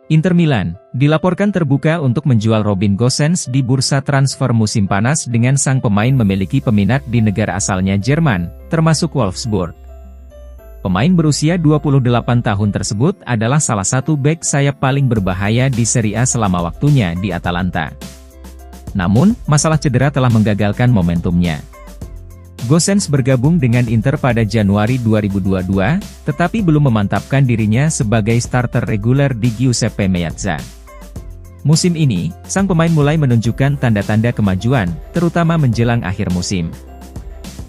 Inter Milan dilaporkan terbuka untuk menjual Robin Gosens di bursa transfer musim panas dengan sang pemain memiliki peminat di negara asalnya Jerman, termasuk Wolfsburg. Pemain berusia 28 tahun tersebut adalah salah satu bek sayap paling berbahaya di Serie A selama waktunya di Atalanta. Namun, masalah cedera telah menggagalkan momentumnya. Gosens bergabung dengan Inter pada Januari 2022, tetapi belum memantapkan dirinya sebagai starter reguler di Giuseppe Meazza. Musim ini, sang pemain mulai menunjukkan tanda-tanda kemajuan, terutama menjelang akhir musim.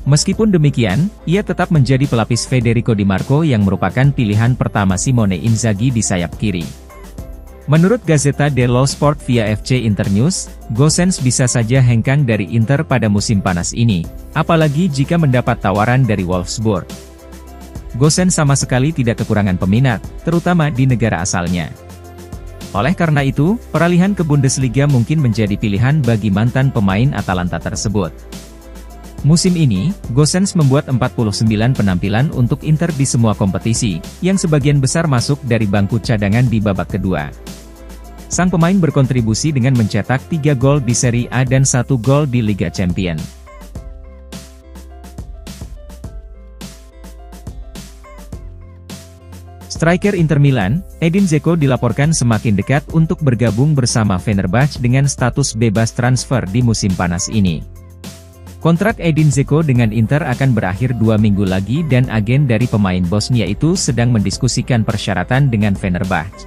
Meskipun demikian, ia tetap menjadi pelapis Federico Di Marco yang merupakan pilihan pertama Simone Inzaghi di sayap kiri. Menurut Gazzetta dello Sport via FC Internews, Gosens bisa saja hengkang dari Inter pada musim panas ini, apalagi jika mendapat tawaran dari Wolfsburg. Gosens sama sekali tidak kekurangan peminat, terutama di negara asalnya. Oleh karena itu, peralihan ke Bundesliga mungkin menjadi pilihan bagi mantan pemain Atalanta tersebut. Musim ini, Gosens membuat 49 penampilan untuk Inter di semua kompetisi, yang sebagian besar masuk dari bangku cadangan di babak kedua. Sang pemain berkontribusi dengan mencetak 3 gol di Serie A dan 1 gol di Liga Champions. Striker Inter Milan, Edin Dzeko dilaporkan semakin dekat untuk bergabung bersama Fenerbahce dengan status bebas transfer di musim panas ini. Kontrak Edin Dzeko dengan Inter akan berakhir 2 minggu lagi dan agen dari pemain Bosnia itu sedang mendiskusikan persyaratan dengan Fenerbahce.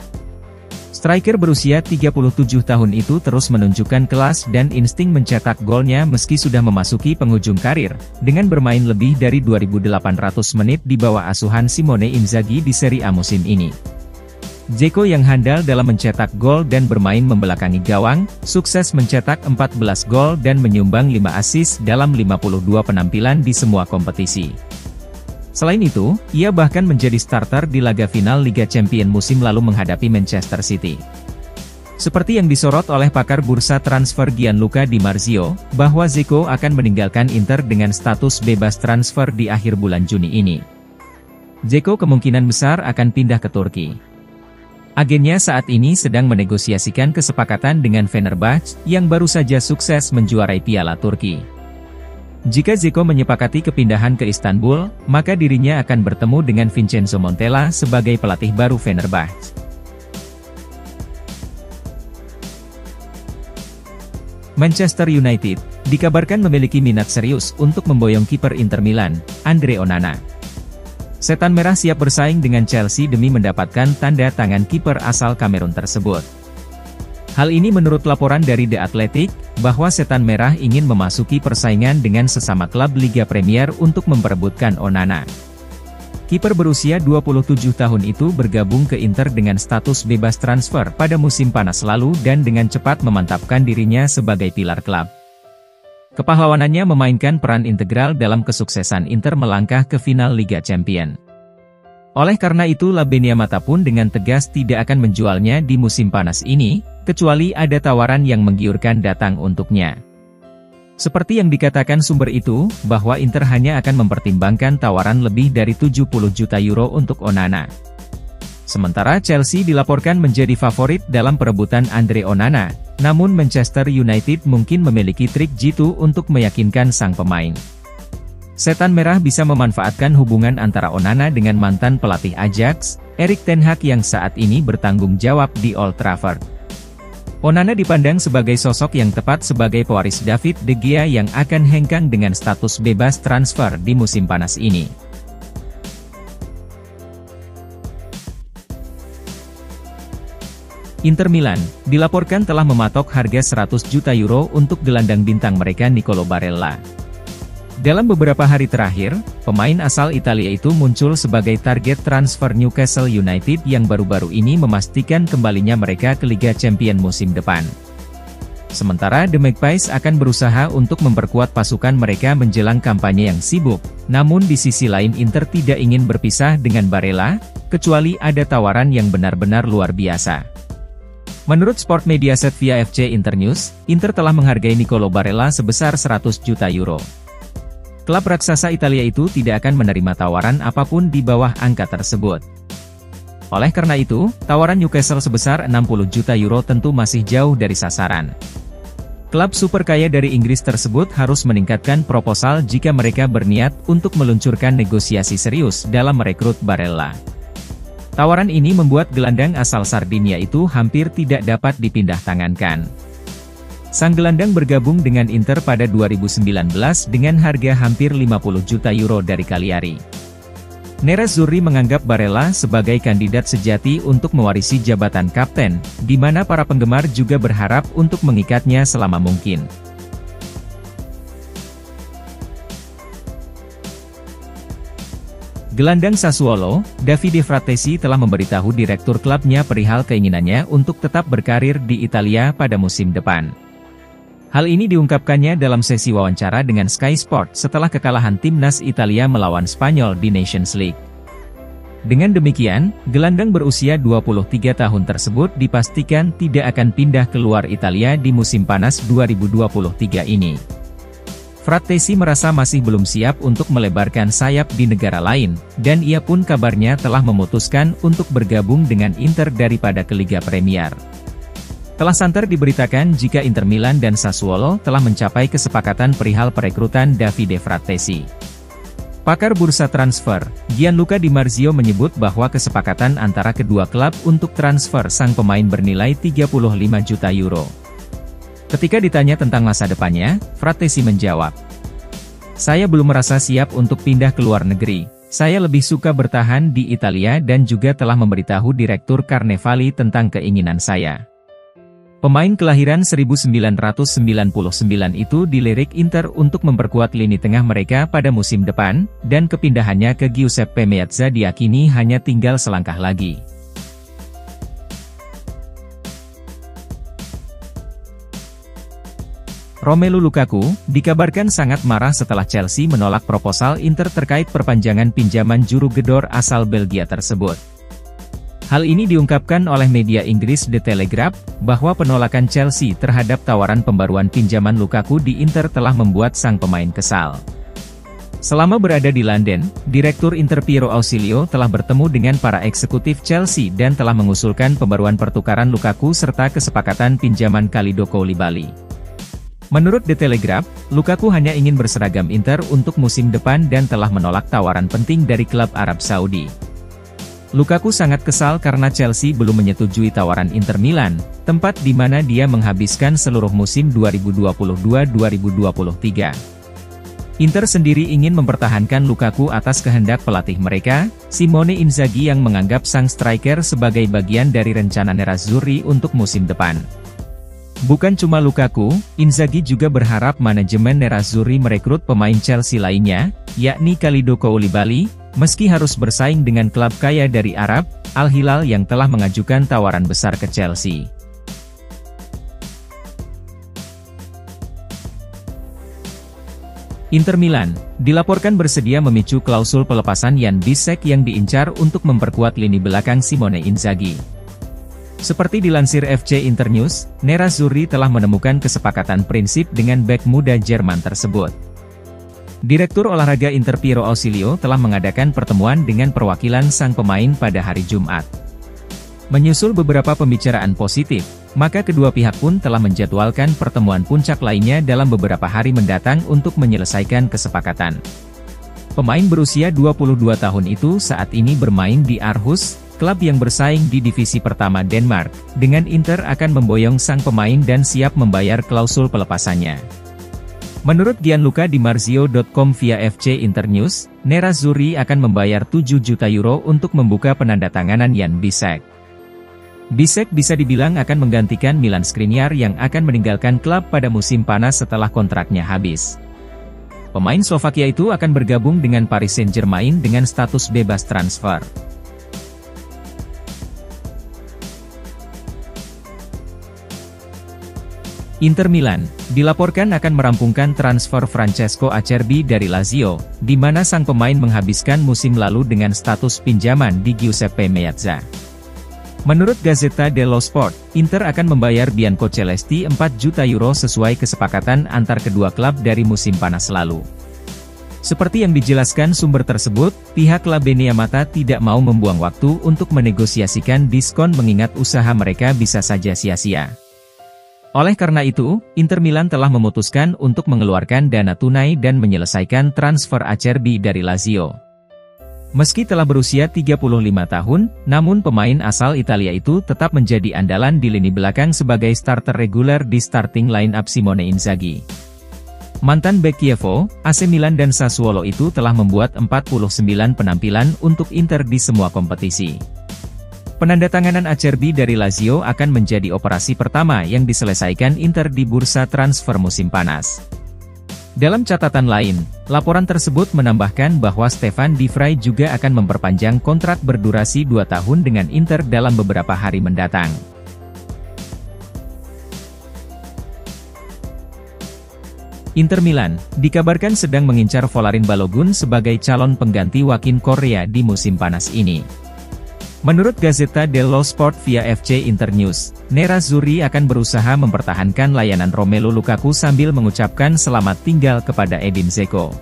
Striker berusia 37 tahun itu terus menunjukkan kelas dan insting mencetak golnya meski sudah memasuki penghujung karir, dengan bermain lebih dari 2.800 menit di bawah asuhan Simone Inzaghi di Serie A musim ini. Dzeko yang handal dalam mencetak gol dan bermain membelakangi gawang, sukses mencetak 14 gol dan menyumbang 5 assist dalam 52 penampilan di semua kompetisi. Selain itu, ia bahkan menjadi starter di laga final Liga Champions musim lalu menghadapi Manchester City. Seperti yang disorot oleh pakar bursa transfer Gianluca Di Marzio, bahwa Dzeko akan meninggalkan Inter dengan status bebas transfer di akhir bulan Juni ini. Dzeko kemungkinan besar akan pindah ke Turki. Agennya saat ini sedang menegosiasikan kesepakatan dengan Fenerbahce, yang baru saja sukses menjuarai Piala Turki. Jika Dzeko menyepakati kepindahan ke Istanbul, maka dirinya akan bertemu dengan Vincenzo Montella sebagai pelatih baru Fenerbahce. Manchester United dikabarkan memiliki minat serius untuk memboyong kiper Inter Milan, Andre Onana. Setan Merah siap bersaing dengan Chelsea demi mendapatkan tanda tangan kiper asal Kamerun tersebut. Hal ini menurut laporan dari The Athletic, bahwa Setan Merah ingin memasuki persaingan dengan sesama klub Liga Premier untuk memperebutkan Onana. Kiper berusia 27 tahun itu bergabung ke Inter dengan status bebas transfer pada musim panas lalu dan dengan cepat memantapkan dirinya sebagai pilar klub. Kepahlawanannya memainkan peran integral dalam kesuksesan Inter melangkah ke final Liga Champions. Oleh karena itu Labenia Mata pun dengan tegas tidak akan menjualnya di musim panas ini, kecuali ada tawaran yang menggiurkan datang untuknya. Seperti yang dikatakan sumber itu, bahwa Inter hanya akan mempertimbangkan tawaran lebih dari 70 juta euro untuk Onana. Sementara Chelsea dilaporkan menjadi favorit dalam perebutan Andre Onana, namun Manchester United mungkin memiliki trik jitu untuk meyakinkan sang pemain. Setan Merah bisa memanfaatkan hubungan antara Onana dengan mantan pelatih Ajax, Erik ten Hag yang saat ini bertanggung jawab di Old Trafford. Onana dipandang sebagai sosok yang tepat sebagai pewaris David De Gea yang akan hengkang dengan status bebas transfer di musim panas ini. Inter Milan dilaporkan telah mematok harga 100 juta euro untuk gelandang bintang mereka Nicolo Barella. Dalam beberapa hari terakhir, pemain asal Italia itu muncul sebagai target transfer Newcastle United yang baru-baru ini memastikan kembalinya mereka ke Liga Champions musim depan. Sementara The Magpies akan berusaha untuk memperkuat pasukan mereka menjelang kampanye yang sibuk, namun di sisi lain Inter tidak ingin berpisah dengan Barella, kecuali ada tawaran yang benar-benar luar biasa. Menurut Sport Mediaset via FC Internews, Inter telah menghargai Nicolo Barella sebesar 100 juta euro. Klub raksasa Italia itu tidak akan menerima tawaran apapun di bawah angka tersebut. Oleh karena itu, tawaran Newcastle sebesar 60 juta euro tentu masih jauh dari sasaran. Klub super kaya dari Inggris tersebut harus meningkatkan proposal jika mereka berniat untuk meluncurkan negosiasi serius dalam merekrut Barella. Tawaran ini membuat gelandang asal Sardinia itu hampir tidak dapat dipindah tangankan. Sang gelandang bergabung dengan Inter pada 2019 dengan harga hampir 50 juta euro dari Cagliari. Nerazzurri menganggap Barella sebagai kandidat sejati untuk mewarisi jabatan kapten, di mana para penggemar juga berharap untuk mengikatnya selama mungkin. Gelandang Sassuolo, Davide Fratesi telah memberitahu direktur klubnya perihal keinginannya untuk tetap berkarir di Italia pada musim depan. Hal ini diungkapkannya dalam sesi wawancara dengan Sky Sport setelah kekalahan timnas Italia melawan Spanyol di Nations League. Dengan demikian, gelandang berusia 23 tahun tersebut dipastikan tidak akan pindah keluar Italia di musim panas 2023 ini. Fratesi merasa masih belum siap untuk melebarkan sayap di negara lain, dan ia pun kabarnya telah memutuskan untuk bergabung dengan Inter daripada ke Liga Premier. Telah santer diberitakan jika Inter Milan dan Sassuolo telah mencapai kesepakatan perihal perekrutan Davide Fratesi. Pakar bursa transfer, Gianluca Di Marzio menyebut bahwa kesepakatan antara kedua klub untuk transfer sang pemain bernilai 35 juta euro. Ketika ditanya tentang masa depannya, Fratesi menjawab, "Saya belum merasa siap untuk pindah ke luar negeri. Saya lebih suka bertahan di Italia dan juga telah memberitahu Direktur Carnevali tentang keinginan saya." Pemain kelahiran 1999 itu dilirik Inter untuk memperkuat lini tengah mereka pada musim depan, dan kepindahannya ke Giuseppe Meazza diyakini hanya tinggal selangkah lagi. Romelu Lukaku, dikabarkan sangat marah setelah Chelsea menolak proposal Inter terkait perpanjangan pinjaman juru gedor asal Belgia tersebut. Hal ini diungkapkan oleh media Inggris The Telegraph, bahwa penolakan Chelsea terhadap tawaran pembaruan pinjaman Lukaku di Inter telah membuat sang pemain kesal. Selama berada di London, Direktur Inter Piero Ausilio telah bertemu dengan para eksekutif Chelsea dan telah mengusulkan pembaruan pertukaran Lukaku serta kesepakatan pinjaman Kalidou Koulibaly. Menurut The Telegraph, Lukaku hanya ingin berseragam Inter untuk musim depan dan telah menolak tawaran penting dari klub Arab Saudi. Lukaku sangat kesal karena Chelsea belum menyetujui tawaran Inter Milan, tempat di mana dia menghabiskan seluruh musim 2022-2023. Inter sendiri ingin mempertahankan Lukaku atas kehendak pelatih mereka, Simone Inzaghi, yang menganggap sang striker sebagai bagian dari rencana Nerazzurri untuk musim depan. Bukan cuma Lukaku, Inzaghi juga berharap manajemen Nerazzurri merekrut pemain Chelsea lainnya, yakni Kalidou Koulibaly, meski harus bersaing dengan klub kaya dari Arab, Al Hilal, yang telah mengajukan tawaran besar ke Chelsea. Inter Milan dilaporkan bersedia memicu klausul pelepasan Jan Bisek yang diincar untuk memperkuat lini belakang Simone Inzaghi. Seperti dilansir FC Internews, Nerazzurri telah menemukan kesepakatan prinsip dengan bek muda Jerman tersebut. Direktur olahraga Inter Piero Ausilio telah mengadakan pertemuan dengan perwakilan sang pemain pada hari Jumat. Menyusul beberapa pembicaraan positif, maka kedua pihak pun telah menjadwalkan pertemuan puncak lainnya dalam beberapa hari mendatang untuk menyelesaikan kesepakatan. Pemain berusia 22 tahun itu saat ini bermain di Aarhus, klub yang bersaing di divisi pertama Denmark, dengan Inter akan memboyong sang pemain dan siap membayar klausul pelepasannya. Menurut Gianluca Di Marzio.com via FC Internews, Nerazzurri akan membayar 7 juta euro untuk membuka penandatanganan Jan Bisek. Bisek bisa dibilang akan menggantikan Milan Skriniar yang akan meninggalkan klub pada musim panas setelah kontraknya habis. Pemain Slovakia itu akan bergabung dengan Paris Saint-Germain dengan status bebas transfer. Inter Milan dilaporkan akan merampungkan transfer Francesco Acerbi dari Lazio, di mana sang pemain menghabiskan musim lalu dengan status pinjaman di Giuseppe Meazza. Menurut Gazzetta dello Sport, Inter akan membayar Bianco Celesti 4 juta euro sesuai kesepakatan antar kedua klub dari musim panas lalu. Seperti yang dijelaskan sumber tersebut, pihak La Beniamata tidak mau membuang waktu untuk menegosiasikan diskon mengingat usaha mereka bisa saja sia-sia. Oleh karena itu, Inter Milan telah memutuskan untuk mengeluarkan dana tunai dan menyelesaikan transfer Acerbi dari Lazio. Meski telah berusia 35 tahun, namun pemain asal Italia itu tetap menjadi andalan di lini belakang sebagai starter reguler di starting line-up Simone Inzaghi. Mantan bek Chievo, AC Milan dan Sassuolo itu telah membuat 49 penampilan untuk Inter di semua kompetisi. Penandatanganan Acerbi dari Lazio akan menjadi operasi pertama yang diselesaikan Inter di bursa transfer musim panas. Dalam catatan lain, laporan tersebut menambahkan bahwa Stefan Di Vrij juga akan memperpanjang kontrak berdurasi 2 tahun dengan Inter dalam beberapa hari mendatang. Inter Milan, dikabarkan sedang mengincar Folarin Balogun sebagai calon pengganti Joaquin Correa di musim panas ini. Menurut Gazzetta dello Sport via FC Internews, Nerazzurri akan berusaha mempertahankan layanan Romelu Lukaku sambil mengucapkan selamat tinggal kepada Edin Dzeko.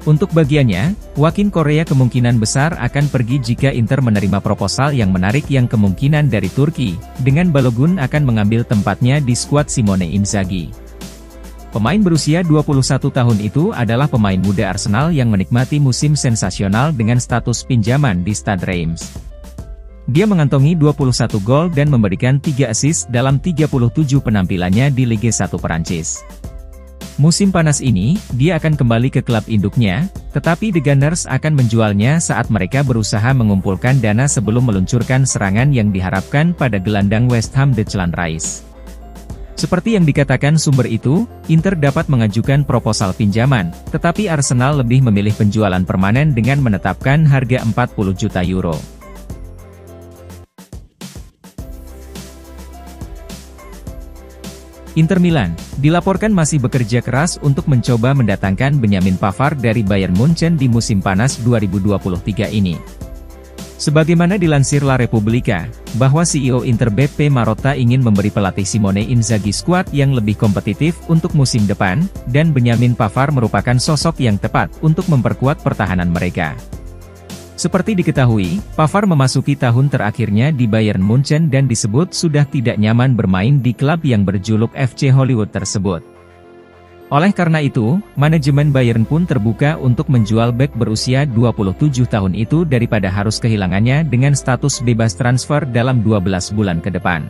Untuk bagiannya, Joaquin Correa kemungkinan besar akan pergi jika Inter menerima proposal yang menarik yang kemungkinan dari Turki, dengan Balogun akan mengambil tempatnya di skuad Simone Inzaghi. Pemain berusia 21 tahun itu adalah pemain muda Arsenal yang menikmati musim sensasional dengan status pinjaman di Stade Reims. Dia mengantongi 21 gol dan memberikan 3 assist dalam 37 penampilannya di Ligue 1 Perancis. Musim panas ini, dia akan kembali ke klub induknya, tetapi The Gunners akan menjualnya saat mereka berusaha mengumpulkan dana sebelum meluncurkan serangan yang diharapkan pada gelandang West Ham Declan Rice. Seperti yang dikatakan sumber itu, Inter dapat mengajukan proposal pinjaman, tetapi Arsenal lebih memilih penjualan permanen dengan menetapkan harga 40 juta euro. Inter Milan, dilaporkan masih bekerja keras untuk mencoba mendatangkan Benjamin Pavard dari Bayern Munchen di musim panas 2023 ini. Sebagaimana dilansir La Repubblica, bahwa CEO Inter BP Marotta ingin memberi pelatih Simone Inzaghi skuad yang lebih kompetitif untuk musim depan, dan Benjamin Pavard merupakan sosok yang tepat untuk memperkuat pertahanan mereka. Seperti diketahui, Pavard memasuki tahun terakhirnya di Bayern Munchen dan disebut sudah tidak nyaman bermain di klub yang berjuluk FC Hollywood tersebut. Oleh karena itu, manajemen Bayern pun terbuka untuk menjual bek berusia 27 tahun itu daripada harus kehilangannya dengan status bebas transfer dalam 12 bulan ke depan.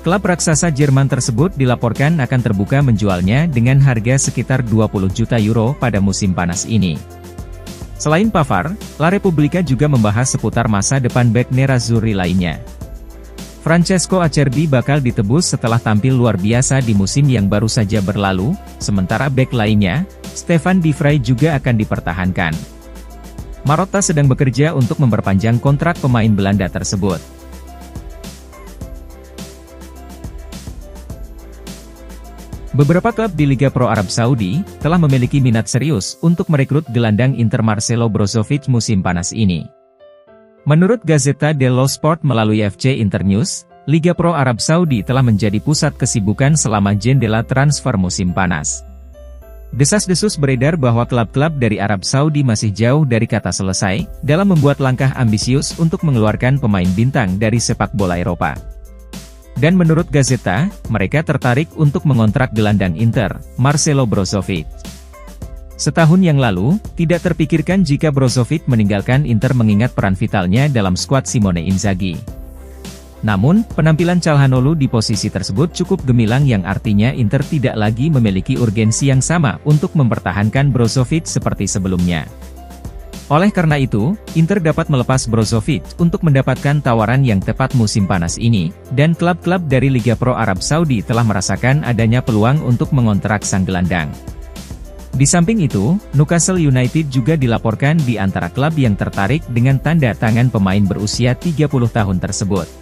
Klub raksasa Jerman tersebut dilaporkan akan terbuka menjualnya dengan harga sekitar 20 juta euro pada musim panas ini. Selain Pavard, La Repubblica juga membahas seputar masa depan bek Nerazzurri lainnya. Francesco Acerbi bakal ditebus setelah tampil luar biasa di musim yang baru saja berlalu, sementara bek lainnya, Stefan Di Vrij juga akan dipertahankan. Marotta sedang bekerja untuk memperpanjang kontrak pemain Belanda tersebut. Beberapa klub di Liga Pro Arab Saudi telah memiliki minat serius untuk merekrut gelandang Inter Marcelo Brozovic musim panas ini. Menurut Gazzetta dello Sport melalui FC Internews, Liga Pro Arab Saudi telah menjadi pusat kesibukan selama jendela transfer musim panas. Desas-desus beredar bahwa klub-klub dari Arab Saudi masih jauh dari kata selesai dalam membuat langkah ambisius untuk mengeluarkan pemain bintang dari sepak bola Eropa. Dan menurut Gazzetta, mereka tertarik untuk mengontrak gelandang Inter, Marcelo Brozovic. Setahun yang lalu, tidak terpikirkan jika Brozovic meninggalkan Inter mengingat peran vitalnya dalam skuad Simone Inzaghi. Namun, penampilan Calhanoglu di posisi tersebut cukup gemilang yang artinya Inter tidak lagi memiliki urgensi yang sama untuk mempertahankan Brozovic seperti sebelumnya. Oleh karena itu, Inter dapat melepas Brozovic untuk mendapatkan tawaran yang tepat musim panas ini, dan klub-klub dari Liga Pro Arab Saudi telah merasakan adanya peluang untuk mengontrak sang gelandang. Di samping itu, Newcastle United juga dilaporkan di antara klub yang tertarik dengan tanda tangan pemain berusia 30 tahun tersebut.